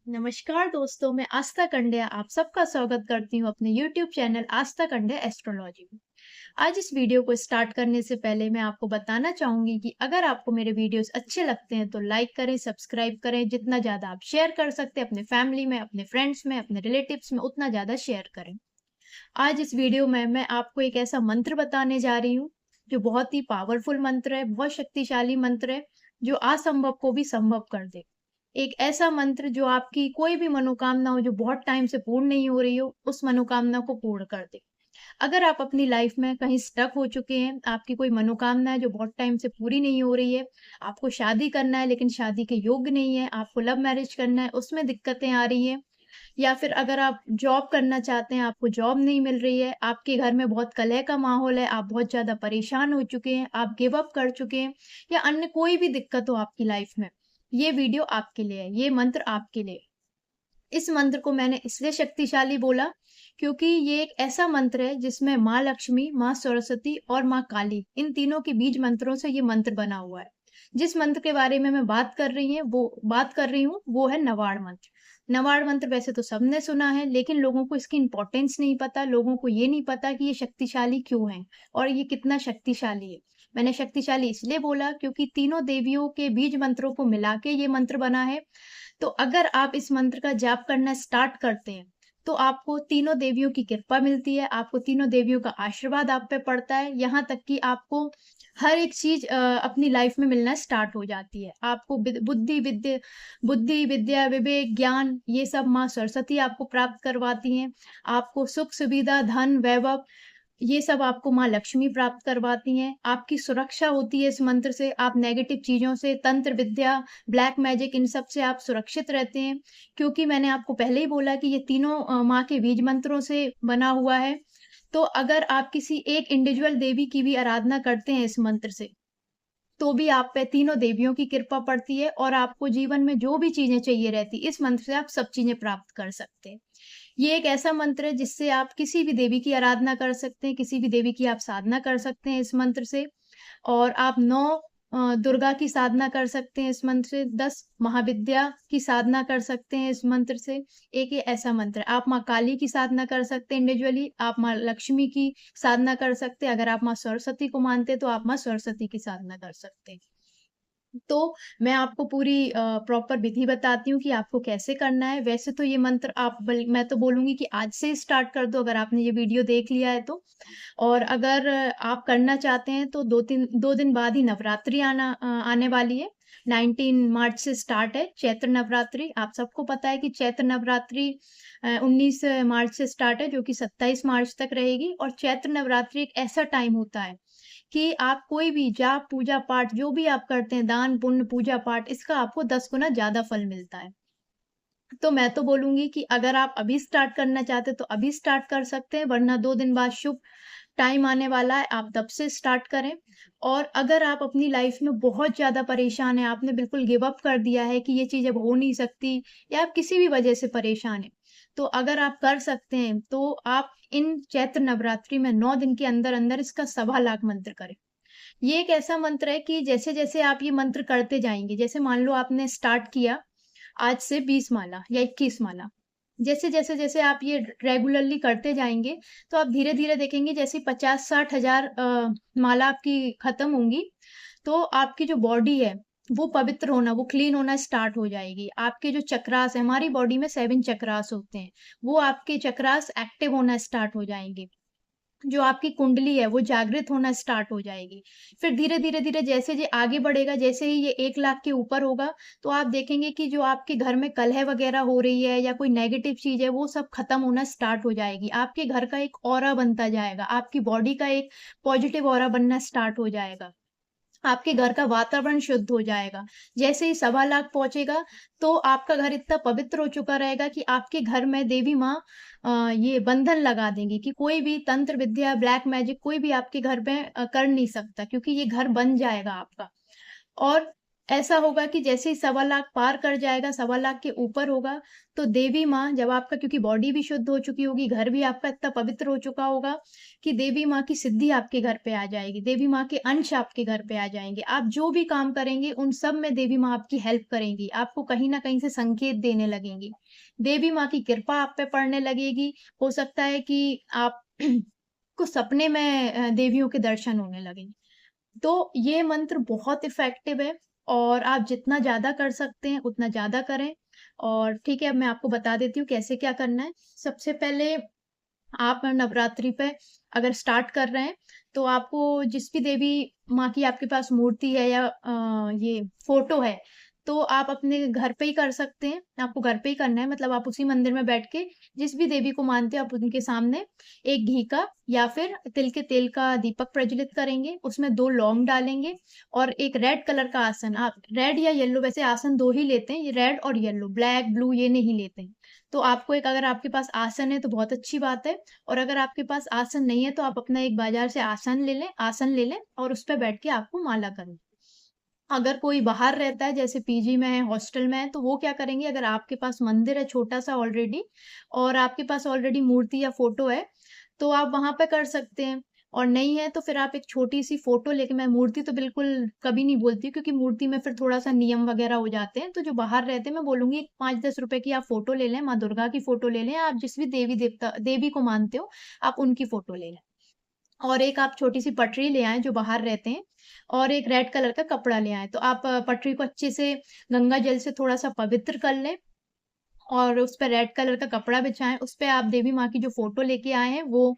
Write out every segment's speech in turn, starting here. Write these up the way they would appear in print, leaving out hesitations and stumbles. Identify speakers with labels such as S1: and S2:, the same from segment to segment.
S1: नमस्कार दोस्तों, मैं आस्था कंड्या आप सबका स्वागत करती हूँ अपने YouTube चैनल आस्था कंड्या एस्ट्रोलॉजी में। आज इस वीडियो को स्टार्ट करने से पहले मैं आपको बताना चाहूंगी कि अगर आपको मेरे वीडियोस अच्छे लगते हैं तो लाइक करें, सब्सक्राइब करें। जितना ज़्यादा आप शेयर कर सकते हैं अपने फैमिली में, अपने फ्रेंड्स में, अपने रिलेटिव्स में, उतना ज़्यादा शेयर करें। आज इस वीडियो में मैं आपको एक ऐसा मंत्र बताने जा रही हूँ जो बहुत ही पावरफुल मंत्र है, बहुत शक्तिशाली मंत्र है, जो असंभव को भी संभव कर दे। एक ऐसा मंत्र जो आपकी कोई भी मनोकामना हो जो बहुत टाइम से पूर्ण नहीं हो रही हो, उस मनोकामना को पूर्ण कर दे। अगर आप अपनी लाइफ में कहीं स्टक हो चुके हैं, आपकी कोई मनोकामना है जो बहुत टाइम से पूरी नहीं हो रही है, आपको शादी करना है लेकिन शादी के योग्य नहीं है, आपको लव मैरिज करना है उसमें दिक्कतें आ रही हैं, या फिर अगर आप जॉब करना चाहते हैं, आपको जॉब नहीं मिल रही है, आपके घर में बहुत कलह का माहौल है, आप बहुत ज़्यादा परेशान हो चुके हैं, आप गिव अप कर चुके हैं, या अन्य कोई भी दिक्कत हो आपकी लाइफ में, ये वीडियो आपके लिए है, ये मंत्र आपके लिए है। इस मंत्र को मैंने इसलिए शक्तिशाली बोला क्योंकि ये एक ऐसा मंत्र है जिसमें माँ लक्ष्मी, माँ सरस्वती और माँ काली, इन तीनों के बीज मंत्रों से ये मंत्र बना हुआ है। जिस मंत्र के बारे में मैं बात कर रही हूँ वो है नवाड़ मंत्र। नवाड़ मंत्र वैसे तो सबने सुना है, लेकिन लोगों को इसकी इम्पोर्टेंस नहीं पता, लोगों को ये नहीं पता कि ये शक्तिशाली क्यों है और ये कितना शक्तिशाली है। मैंने शक्तिशाली इसलिए बोला क्योंकि तीनों देवियों के बीज मंत्रों को मिला के ये मंत्र बना है। तो अगर आप इस मंत्र का जाप करना स्टार्ट करते हैं, तो आपको तीनों देवियों की कृपा मिलती है, आपको तीनों देवियों का आशीर्वाद आप पे पड़ता है, यहाँ तक कि आपको हर एक चीज़ अपनी लाइफ में मिलना स्टार्ट हो जाती है। आपको बुद्धि, विद्या, विवेक, ज्ञान ये सब माँ सरस्वती आपको प्राप्त करवाती हैं। आपको सुख, सुविधा, धन, वैभव ये सब आपको माँ लक्ष्मी प्राप्त करवाती हैं। आपकी सुरक्षा होती है इस मंत्र से, आप नेगेटिव चीज़ों से, तंत्र विद्या, ब्लैक मैजिक इन सब से आप सुरक्षित रहते हैं। क्योंकि मैंने आपको पहले ही बोला कि ये तीनों माँ के बीज मंत्रों से बना हुआ है। तो अगर आप किसी एक इंडिविजुअल देवी की भी आराधना करते हैं इस मंत्र से, तो भी आप पे तीनों देवियों की कृपा पड़ती है और आपको जीवन में जो भी चीज़ें चाहिए रहती, इस मंत्र से आप सब चीज़ें प्राप्त कर सकते हैं। ये एक ऐसा मंत्र है जिससे आप किसी भी देवी की आराधना कर सकते हैं, किसी भी देवी की आप साधना कर सकते हैं इस मंत्र से। और आप 9 दुर्गा की साधना कर सकते हैं इस मंत्र से, 10 महाविद्या की साधना कर सकते हैं इस मंत्र से। एक ये ऐसा मंत्र है। आप माँ काली की साधना कर सकते हैं इंडिविजुअली, आप माँ लक्ष्मी की साधना कर सकते हैं, अगर आप माँ सरस्वती को मानते हैं तो आप माँ सरस्वती की साधना कर सकते हैं। तो मैं आपको पूरी प्रॉपर विधि बताती हूँ कि आपको कैसे करना है। वैसे तो ये मंत्र मैं तो बोलूँगी कि आज से ही स्टार्ट कर दो अगर आपने ये वीडियो देख लिया है तो। और अगर आप करना चाहते हैं तो 2 दिन बाद ही नवरात्रि आने वाली है। 19 मार्च से स्टार्ट है चैत्र नवरात्रि। आप सबको पता है कि चैत्र नवरात्रि 19 मार्च से स्टार्ट है जो कि 27 मार्च तक रहेगी। और चैत्र नवरात्रि एक ऐसा टाइम होता है कि आप कोई भी जाप, पूजा-पाठ जो भी आप करते हैं, दान, पुण्य, पूजा-पाठ, इसका आपको 10 गुना ज़्यादा फल मिलता है। तो मैं तो बोलूँगी कि अगर आप अभी स्टार्ट करना चाहते हैं, तो अभी स्टार्ट कर सकते हैं, वरना 2 दिन बाद शुभ टाइम आने वाला है, आप तब से स्टार्ट करें। और अगर आप अपनी लाइफ़ में बहुत ज़्यादा परेशान हैं, आपने बिल्कुल गिव अप कर दिया है कि ये चीज़ अब हो नहीं सकती, या आप किसी भी वजह से परेशान हैं, तो अगर आप कर सकते हैं, तो आप इन चैत्र नवरात्रि में 9 दिन के अंदर-अंदर इसका सवा लाख मंत्र करें। ये एक ऐसा मंत्र है कि जैसे-जैसे आप ये मंत्र करते जाएँगे, जैसे मान लो आपने स्टार्ट किया आज से 20 माला या 21 माला। जैसे आप ये रेगुलरली करते जाएँगे, तो आप धीरे-धीरे देखेंगे जैसे 50-60 हज़ार माला आपकी खत्म होंगी, तो आपकी जो बॉडी है, वो पवित्र होना, वो क्लीन होना स्टार्ट हो जाएगी। आपके जो चक्रास हैं, हमारी बॉडी में 7 चक्रास होते हैं, वो आपके चक्रास एक्टिव होना स्टार्ट हो जाएँगे। जो आपकी कुंडली है वो जागृत होना स्टार्ट हो जाएगी। फिर धीरे-धीरे जैसे ये आगे बढ़ेगा, जैसे ही ये 1 लाख के ऊपर होगा, तो आप देखेंगे कि जो आपके घर में कलह वगैरह हो रही है या कोई नेगेटिव चीज़ है, वो सब खत्म होना स्टार्ट हो जाएगी। आपके घर का एक ऑरा बनता जाएगा, आपकी बॉडी का एक पॉजिटिव ऑरा बनना स्टार्ट हो जाएगा। आपके घर का वातावरण शुद्ध हो जाएगा। जैसे ही सवा लाख पहुँचेगा, तो आपका घर इतना पवित्र हो चुका रहेगा कि आपके घर में देवी माँ ये बंधन लगा देंगी कि कोई भी तंत्र विद्या, ब्लैक मैजिक कोई भी आपके घर में कर नहीं सकता, क्योंकि ये घर बन जाएगा आपका। और ऐसा होगा कि जैसे ही 1.25 लाख पार कर जाएगा, 1.25 लाख के ऊपर होगा, तो देवी माँ जब आपका, क्योंकि बॉडी भी शुद्ध हो चुकी होगी, घर भी आपका इतना पवित्र हो चुका होगा कि देवी माँ की सिद्धि आपके घर पे आ जाएगी, देवी माँ के अंश आपके घर पे आ जाएँगे। आप जो भी काम करेंगे, उन सब में देवी माँ आपकी हेल्प करेंगी, आपको कहीं न कहीं से संकेत देने लगेंगी। देवी माँ की कृपा आप पे पड़ने लगेगी, हो सकता है कि आप को सपने में देवियों के दर्शन होने लगेंगे। तो ये मंत्र बहुत इफ़ेक्टिव है और आप जितना ज़्यादा कर सकते हैं, उतना ज़्यादा करें। और ठीक है, अब मैं आपको बता देती हूँ कैसे क्या करना है। सबसे पहले आप नवरात्रि पे अगर स्टार्ट कर रहे हैं, तो आपको जिस भी देवी माँ की आपके पास मूर्ति है या ये फ़ोटो है, तो आप अपने घर पे ही कर सकते हैं। आपको घर पे ही करना है, मतलब आप उसी मंदिर में बैठ के जिस भी देवी को मानते हो, आप उनके सामने एक घी का या फिर तिल के तेल का दीपक प्रज्वलित करेंगे, उसमें 2 लौंग डालेंगे और एक रेड कलर का आसन, आप रेड या येलो, वैसे आसन 2 ही लेते हैं, ये रेड और येलो, ब्लैक, ब्लू ये नहीं लेते हैं। तो आपको एक, अगर आपके पास आसन है तो बहुत अच्छी बात है, और अगर आपके पास आसन नहीं है तो आप अपना एक बाजार से आसन ले लें और उस पे बैठ के आपको माला करनी है। अगर कोई बाहर रहता है, जैसे पीजी में है, हॉस्टल में है, तो वो क्या करेंगे, अगर आपके पास मंदिर है छोटा-सा ऑलरेडी और आपके पास ऑलरेडी मूर्ति या फ़ोटो है, तो आप वहाँ पे कर सकते हैं। और नहीं है तो फिर आप एक छोटी-सी फ़ोटो लेके, मैं मूर्ति तो बिल्कुल कभी नहीं बोलती हूँ क्योंकि मूर्ति में फिर थोड़ा-सा नियम वगैरह हो जाते हैं, तो जो बाहर रहते हैं मैं बोलूँगी 5-10 रुपए की आप फ़ोटो ले लें, माँ दुर्गा की फ़ोटो ले लें, आप जिस भी देवी को मानते हो, आप उनकी फ़ोटो ले लें। और एक आप छोटी-सी पटरी ले आएँ जो बाहर रहते हैं, और एक रेड कलर का कपड़ा ले आएँ। तो आप पटरी को अच्छे से गंगा जल से थोड़ा-सा पवित्र कर लें और उस पे रेड कलर का कपड़ा बिछाएँ। उस पे आप देवी माँ की जो फ़ोटो लेके आए हैं वो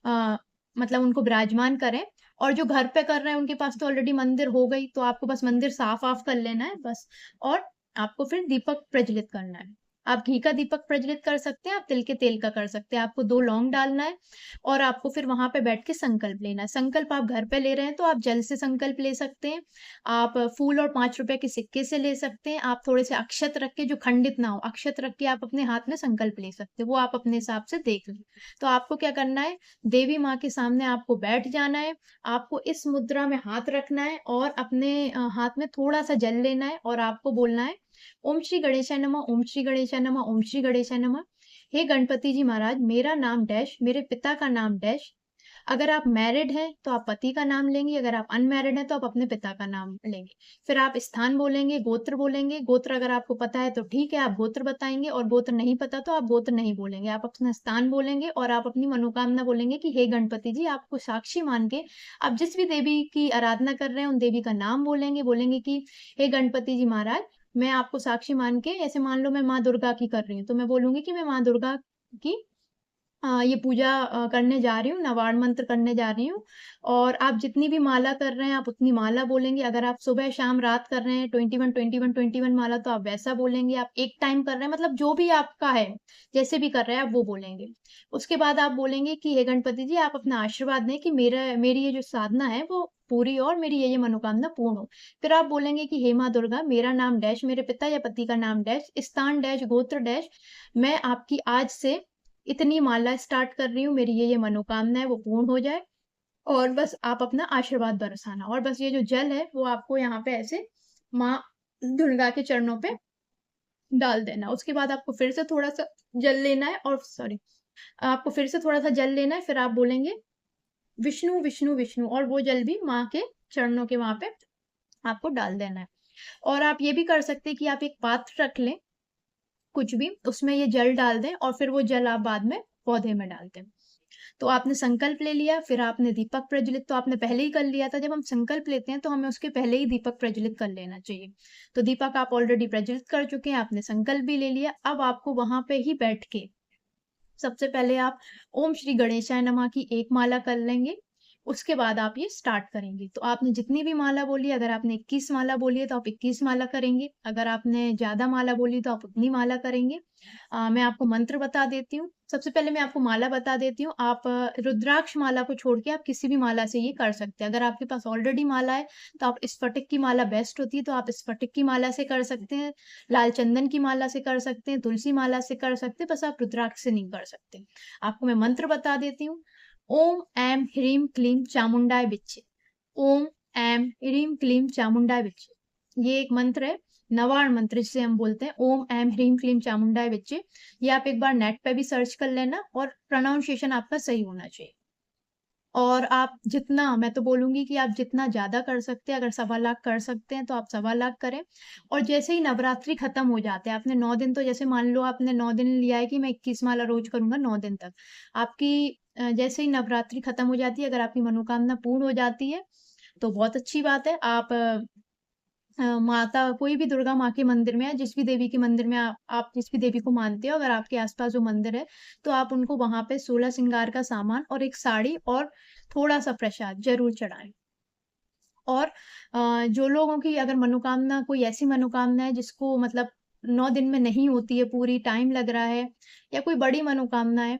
S1: अ, मतलब उनको विराजमान करें, और जो घर पे कर रहे हैं उनके पास तो ऑलरेडी मंदिर हो गई, तो आपको बस मंदिर साफ-वाफ कर लेना है बस। और आपको फिर दीपक प्रज्वलित करना है। आप घी का दीपक प्रज्वलित कर सकते हैं, आप तिल के तेल का कर सकते हैं। आपको 2 लौंग डालना है और आपको फिर वहाँ पे बैठ के संकल्प लेना है। संकल्प आप घर पे ले रहे हैं तो आप जल से संकल्प ले सकते हैं। आप फूल और 5 रुपए के सिक्के से ले सकते हैं। आप थोड़े से अक्षत रख के, जो खंडित ना हो, अक्षत रख के आप अपने हाथ में संकल्प ले सकते हैं। वो आप अपने हिसाब से देख लें। तो आपको क्या करना है, देवी माँ के सामने आपको बैठ जाना है। आपको इस मुद्रा में हाथ रखना है और अपने हाथ में थोड़ा-सा जल लेना है और आपको बोलना है, ओम श्री गणेशाय नमः, ओम श्री गणेशाय नमः, ओम श्री गणेशाय नमः। हे गणपति जी महाराज, मेरा नाम डैश, मेरे पिता का नाम डैश। अगर आप मैरिड हैं, तो आप पति का नाम लेंगे, अगर आप अनमैरिड हैं, तो आप अपने पिता का नाम लेंगे। फिर आप स्थान बोलेंगे, गोत्र बोलेंगे, गोत्र अगर आपको पता है तो ठीक है, आप गोत्र बताएँगे, और गोत्र नहीं पता तो आप गोत्र नहीं बोलेंगे। आप अपना स्थान बोलेंगे और आप अपनी मनोकामना बोलेंगे कि हे गणपति जी, आपको साक्षी मान के आप जिस भी देवी की आराधना कर रहे हैं, उन देवी का नाम बोलेंगे, बोलेंगे कि हे गणपति जी महाराज, मैं आपको साक्षी मान के, ऐसे मान लो मैं माँ दुर्गा की कर रही हूँ, तो मैं बोलूँगी कि मैं माँ दुर्गा की ये पूजा करने जा रही हूँ, नवाण मंत्र करने जा रही हूँ, और आप जितनी भी माला कर रहे हैं, आप उतनी माला बोलेंगे। अगर आप सुबह, शाम, रात कर रहे हैं 21, 21, 21 माला, तो आप वैसा बोलेंगे। आप एक टाइम कर रहे हैं, मतलब जो भी आपका है, जैसे भी कर रहे हैं आप वो बोलेंगे। उसके बाद आप बोलेंगे कि हे गणपति जी, आप अपना आशीर्वाद दें कि मेरी ये जो साधना है वो पूरी हो और मेरी ये मनोकामना पूर्ण हो। फिर आप बोलेंगे कि हे माँ दुर्गा, मेरा नाम डैश, मेरे पिता या पति का नाम डैश, स्थान डैश, गोत्र डैश, मैं आपकी आज से इतनी माला स्टार्ट कर रही हूँ, मेरी ये मनोकामना है वो पूर्ण हो जाए, और बस आप अपना आशीर्वाद बरसाना, और बस ये जो जल है वो आपको यहाँ पे ऐसे माँ दुर्गा के चरणों पे डाल देना। उसके बाद आपको फिर से थोड़ा-सा जल लेना है, और सॉरी, आपको फिर से थोड़ा-सा जल लेना है, फिर आप बोलेंगे विष्णु, विष्णु, विष्णु, और वो जल भी माँ के चरणों के वहाँ पे आपको डाल देना है। और आप ये भी कर सकते हैं कि आप एक पात्र रख लें, कुछ भी, उसमें ये जल डाल दें और फिर वो जल आप बाद में पौधे में डाल दें। तो आपने संकल्प ले लिया, फिर आपने दीपक प्रज्वलित तो आपने पहले ही कर लिया था। जब हम संकल्प लेते हैं, तो हमें उसके पहले ही दीपक प्रज्वलित कर लेना चाहिए। तो दीपक आप ऑलरेडी प्रज्वलित कर चुके हैं, आपने संकल्प भी ले लिया। अब आपको वहाँ पे ही बैठ के सबसे पहले आप ओम श्री गणेशाय नमः की एक माला कर लेंगे, उसके बाद आप ये स्टार्ट करेंगे। तो आपने जितनी भी माला बोली, अगर आपने 21 माला बोली है तो आप 21 माला करेंगे, अगर आपने ज़्यादा माला बोली तो आप उतनी माला करेंगे। मैं आपको मंत्र बता देती हूँ। सबसे पहले मैं आपको माला बता देती हूँ, आप रुद्राक्ष माला को छोड़ के आप किसी भी माला से ये कर सकते हैं। अगर आपके पास ऑलरेडी माला है, तो आप स्फटिक की माला बेस्ट होती है, तो आप स्फटिक की माला से कर सकते हैं, लाल चंदन की माला से कर सकते हैं, तुलसी माला से कर सकते हैं, बस आप रुद्राक्ष से नहीं कर सकते। आपको मैं मंत्र बता देती हूँ। ओम ऐं ह्रीं क्लीं चामुंडाय विच्चे। ओम ऐं ह्रीं क्लीं चामुंडाय विच्चे। ये एक मंत्र है, नवार्ण मंत्र जिसे हम बोलते हैं, ओम ऐं ह्रीं क्लीं चामुंडाय विच्चे। ये आप एक बार नेट पे भी सर्च कर लेना और प्रोनाउंसिएशन आपका सही होना चाहिए। और आप जितना मैं तो बोलूँगी कि आप जितना ज़्यादा कर सकते हैं, अगर सवा लाख कर सकते हैं, तो आप सवा लाख करें। और जैसे ही नवरात्रि खत्म हो जाते हैं, आपने 9 दिन तो जैसे मान लो आपने 9 दिन लिया है कि मैं 21 माला रोज़ करूँगा 9 दिन तक। आपकी जैसे ही नवरात्रि खत्म हो जाती है, अगर आपकी मनोकामना पूर्ण हो जाती है, तो बहुत अच्छी बात है। आप माता कोई भी दुर्गा माँ के मंदिर में या जिस भी देवी के मंदिर में आप जिस भी देवी को मानते हो, अगर आपके आस-पास वो मंदिर है, तो आप उनको वहाँ पे 16 श्रृंगार का सामान और एक साड़ी और थोड़ा-सा प्रसाद ज़रूर चढ़ाएँ। और जो लोगों की अगर मनोकामना कोई ऐसी मनोकामना है जिसको मतलब 9 दिन में नहीं होती है पूरी, टाइम लग रहा है या कोई बड़ी मनोकामना है,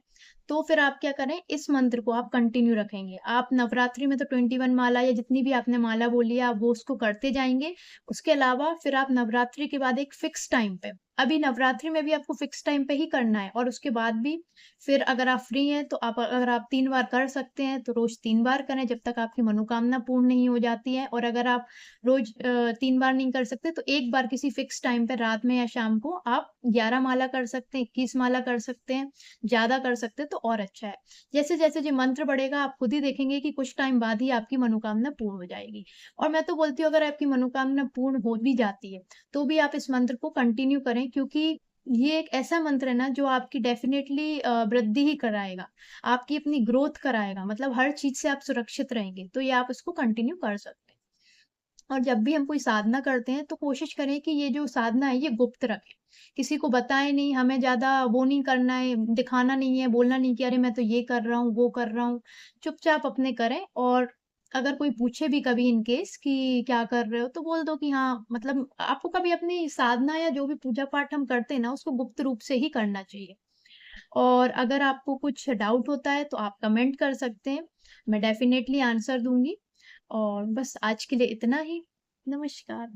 S1: तो फिर आप क्या करें, इस मंत्र को आप कंटिन्यू रखेंगे। आप नवरात्रि में तो 21 माला या जितनी भी आपने माला बोली है, आप वो उसको करते जाएँगे। उसके अलावा फिर आप नवरात्रि के बाद एक फिक्स टाइम पे, अभी नवरात्रि में भी आपको फिक्स टाइम पे ही करना है और उसके बाद भी फिर अगर आप फ्री हैं, तो आप अगर आप 3 बार कर सकते हैं, तो रोज़ 3 बार करें जब तक आपकी मनोकामना पूर्ण नहीं हो जाती है। और अगर आप रोज़ 3 बार नहीं कर सकते, तो 1 बार किसी फ़िक्स टाइम पे रात में या शाम को आप 11 माला कर सकते हैं, 21 माला कर सकते हैं, ज़्यादा कर सकते हैं तो और अच्छा है। जैसे-जैसे ये मंत्र बढ़ेगा, आप खुद ही देखेंगे कि कुछ टाइम बाद ही आपकी मनोकामना पूर्ण हो जाएगी। और मैं तो बोलती हूँ अगर आपकी मनोकामना पूर्ण हो भी जाती है, तो भी आप इस मंत्र को कंटिन्यू करें, क्योंकि ये एक ऐसा मंत्र है ना जो आपकी डेफ़िनेटली वृद्धि ही कराएगा, आपकी अपनी ग्रोथ कराएगा, मतलब हर चीज़ से आप सुरक्षित रहेंगे, तो ये आप इसको कंटिन्यू कर सकते हैं। और जब भी हम कोई साधना करते हैं तो कोशिश करें कि ये जो साधना है ये गुप्त रखें, किसी को बताएँ नहीं, हमें ज़्यादा वो नहीं करना है, दिखाना नहीं है, बोलना नहीं कि अरे मैं तो ये कर रहा हूँ, वो कर रहा हूँ, चुपचाप अपने करें। और अगर कोई पूछे भी कभी इन केस कि क्या कर रहे हो? तो बोल दो कि हाँ, मतलब आपको कभी अपनी साधना या जो भी पूजा-पाठ हम करते हैं ना, उसको गुप्त रूप से ही करना चाहिए। और अगर आपको कुछ डाउट होता है तो आप कमेंट कर सकते हैं, मैं डेफ़िनेटली आंसर दूँगी। और बस आज के लिए इतना ही। नमस्कार।